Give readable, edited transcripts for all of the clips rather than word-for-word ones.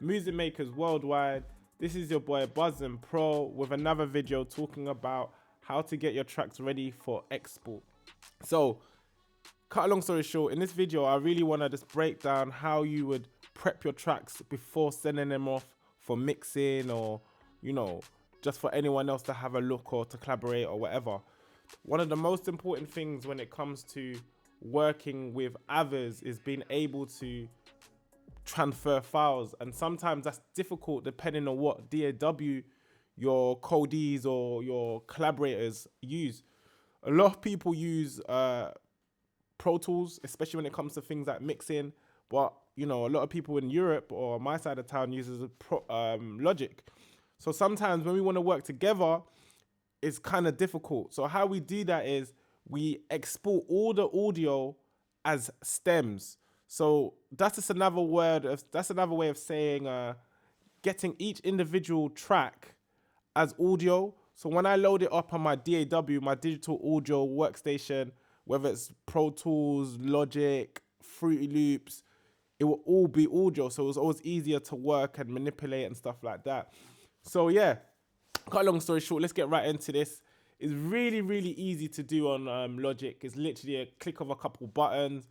music makers worldwide. This is your boy BuzzinPro with another video talking about how to get your tracks ready for export. So, cut a long story short, in this video, I really want to just break down how you would prep your tracks before sending them off for mixing or, you know, just for anyone else to have a look or to collaborate or whatever. One of the most important things when it comes to working with others is being able to transfer files, and sometimes that's difficult depending on what DAW your codees or your collaborators use. A lot of people use Pro Tools, especially when it comes to things like mixing, but you know, a lot of people in Europe or my side of town uses Logic. So sometimes when we want to work together, it's kind of difficult. So how we do that is we export all the audio as stems. So that's just another way of saying getting each individual track as audio. So when I load it up on my DAW, my digital audio workstation, whether it's Pro Tools, Logic, Fruity Loops, it will all be audio. So it's always easier to work and manipulate and stuff like that. So yeah, cut a long story short, let's get right into this. It's really, really easy to do on Logic. It's literally a click of a couple buttons.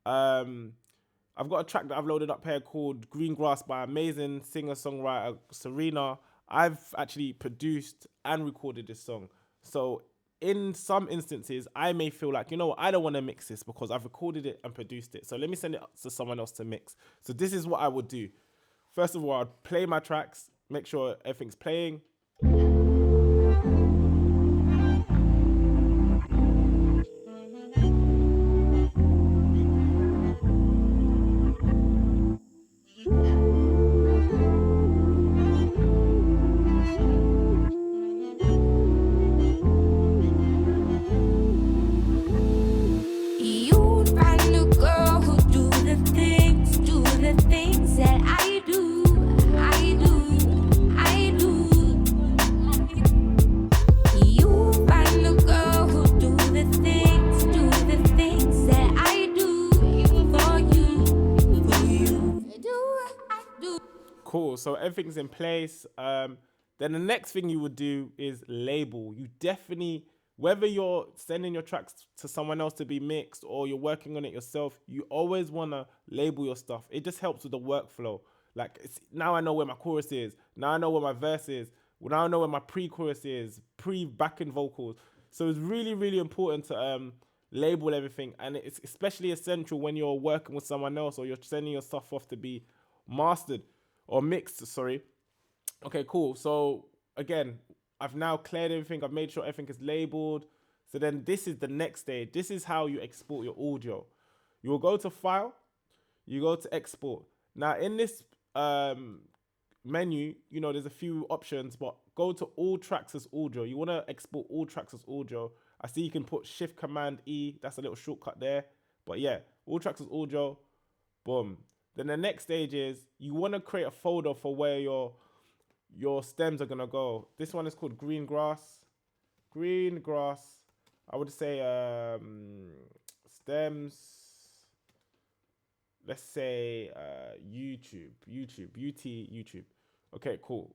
I've got a track that I've loaded up here called Green Grass by amazing singer-songwriter Serena. I've actually produced and recorded this song. So in some instances, I may feel like, you know what, I don't want to mix this because I've recorded it and produced it. So let me send it to someone else to mix. So this is what I would do. First of all, I'd play my tracks, make sure everything's playing. Cool, so everything's in place. Then the next thing you would do is label. You definitely, whether you're sending your tracks to someone else to be mixed or you're working on it yourself, you always want to label your stuff. It just helps with the workflow. Like, now I know where my chorus is. Now I know where my verse is. Now I know where my pre-chorus is, pre-backing vocals. So it's really, really important to label everything. And it's especially essential when you're working with someone else or you're sending your stuff off to be mastered. Or mixed, sorry. Okay, cool. So again, I've now cleared everything. I've made sure everything is labeled. So then this is the next stage. This is how you export your audio. You will go to File. You go to Export. Now in this menu, you know, there's a few options, but go to All Tracks as Audio. You want to export all tracks as audio. I see you can put Shift Command E. That's a little shortcut there. But yeah, All Tracks as Audio. Boom. Then the next stage is you want to create a folder for where your stems are going to go. This one is called Green Grass. Green Grass. I would say stems. Let's say YouTube. Okay, cool.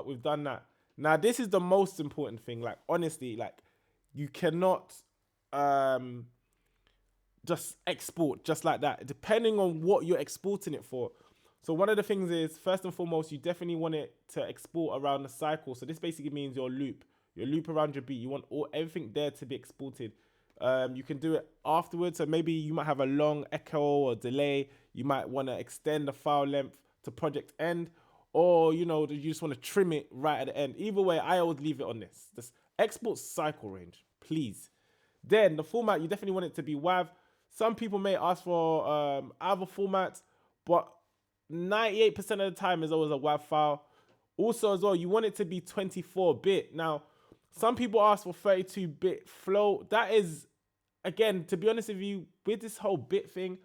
We've done that. Now this is the most important thing. Like honestly, like you cannot just export just like that, depending on what you're exporting it for. So one of the things is, first and foremost, you definitely want it to export around the cycle. So this basically means your loop around your beat. You want everything there to be exported. You can do it afterwards. So maybe you might have a long echo or delay. You might want to extend the file length to project end, or you know, you just want to trim it right at the end. Either way, I always leave it on this. This export cycle range, please. Then the format, you definitely want it to be WAV. Some people may ask for other formats, but 98% of the time is always a WAV file. Also as well, you want it to be 24-bit. Now, some people ask for 32-bit flow. That is, again, to be honest with you, with this whole bit thing,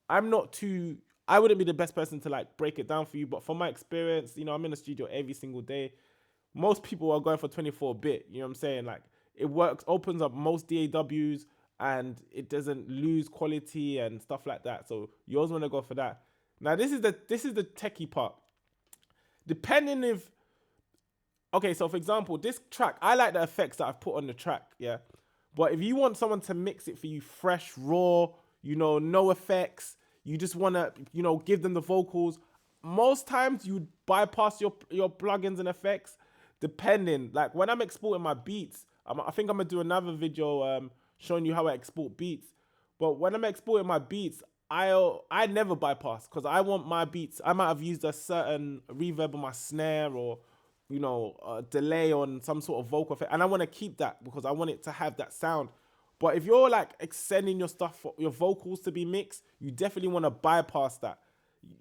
I wouldn't be the best person to like break it down for you, but from my experience, you know, I'm in the studio every single day. Most people are going for 24-bit, you know what I'm saying? Like, it works, opens up most DAWs, and it doesn't lose quality and stuff like that. So you always want to go for that. Now this is the techie part. depending if, okay, so for example, this track, I like the effects that I've put on the track, yeah. But if you want someone to mix it for you fresh, raw, you know, no effects, you just want to, you know, give them the vocals, most times you bypass your plugins and effects, depending. Like when I'm exporting my beats, I think I'm going to do another video showing you how I export beats. But when I'm exporting my beats, I never bypass, because I want my beats, I might have used a certain reverb on my snare, or you know, a delay on some sort of vocal effect, and I want to keep that because I want it to have that sound. But if you're like extending your stuff for your vocals to be mixed, you definitely want to bypass that.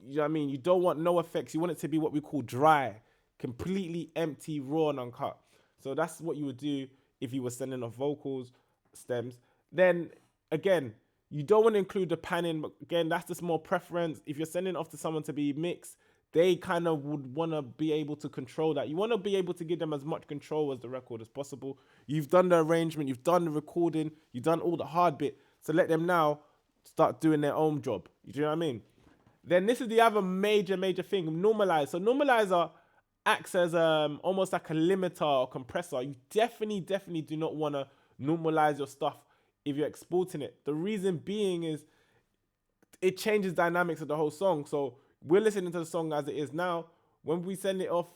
You know what I mean? You don't want no effects. You want it to be what we call dry, completely empty, raw and uncut. So that's what you would do if you were sending off vocals, stems. Then again, you don't want to include the panning, but again, that's just more preference. If you're sending off to someone to be mixed, they kind of would want to be able to control that. You want to be able to give them as much control as the record as possible. You've done the arrangement, you've done the recording, you've done all the hard bit. So let them now start doing their own job. You know what I mean? Then this is the other major thing, normalize. So normalizer acts as almost like a limiter or compressor. You definitely do not want to normalize your stuff if you're exporting it. The reason being is it changes dynamics of the whole song. So we're listening to the song as it is now. When we send it off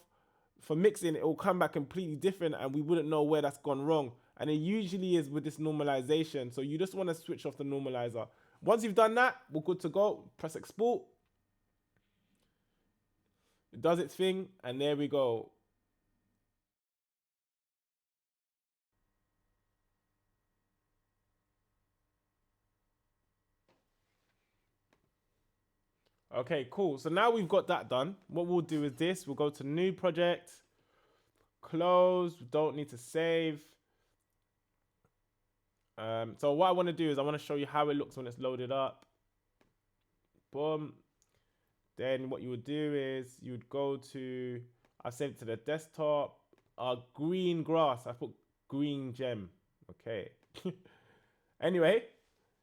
for mixing, it will come back completely different and we wouldn't know where that's gone wrong. And it usually is with this normalization. So you just want to switch off the normalizer. Once you've done that, we're good to go. Press export. It does its thing, and there we go. Okay, cool. So now we've got that done. What we'll do is this. We'll go to new project, close. We don't need to save. So what I want to do is I want to show you how it looks when it's loaded up. Boom. Then what you would do is you would go to, I saved it to the desktop, green grass. I put green gem. Okay. Anyway,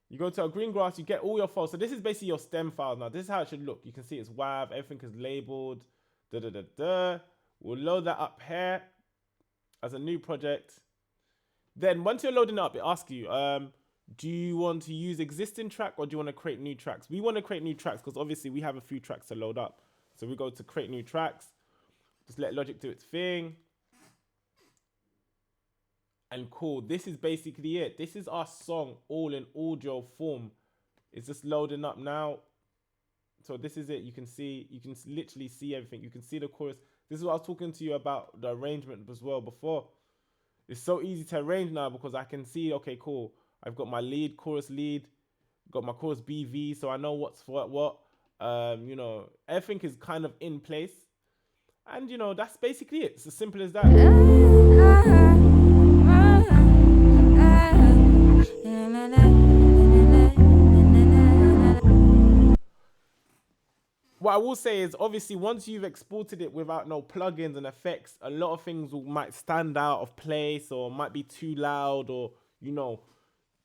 you go to a green grass, you get all your files. So this is basically your stem files now. This is how it should look. You can see it's WAV, everything is labeled. We'll load that up here as a new project. Then once you're loading up, it asks you, do you want to use existing track or do you want to create new tracks? We want to create new tracks because obviously we have a few tracks to load up. So we go to create new tracks. Just let Logic do its thing. And cool, this is basically it. This is our song all in audio form. It's just loading up now. So this is it. You can see, you can literally see everything. You can see the chorus. This is what I was talking to you about, the arrangement as well before. It's so easy to arrange now because I can see, okay, cool. I've got my lead, chorus lead, got my chorus BV, so I know what's what. You know, everything is kind of in place. And, you know, that's basically it. It's as simple as that. What I will say is, obviously, once you've exported it without no plugins and effects, a lot of things might stand out of place or might be too loud or, you know,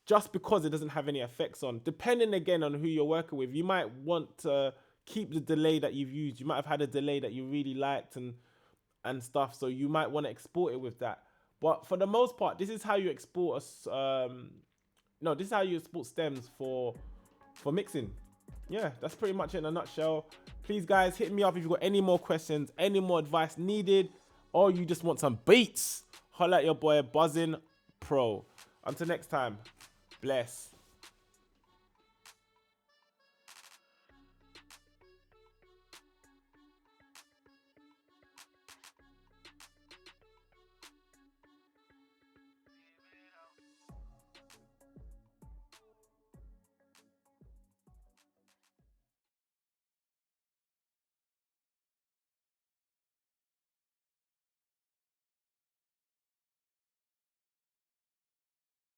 just because it doesn't have any effects on. Depending, again, on who you're working with, you might want to keep the delay that you've used. You might have had a delay that you really liked and stuff, so you might want to export it with that. But for the most part, this is how you export this is how you export stems for mixing. Yeah, that's pretty much it in a nutshell. Please, guys, hit me up if you've got any more questions, any more advice needed, or you just want some beats. Holla at your boy, Buzzin Pro. Until next time, bless.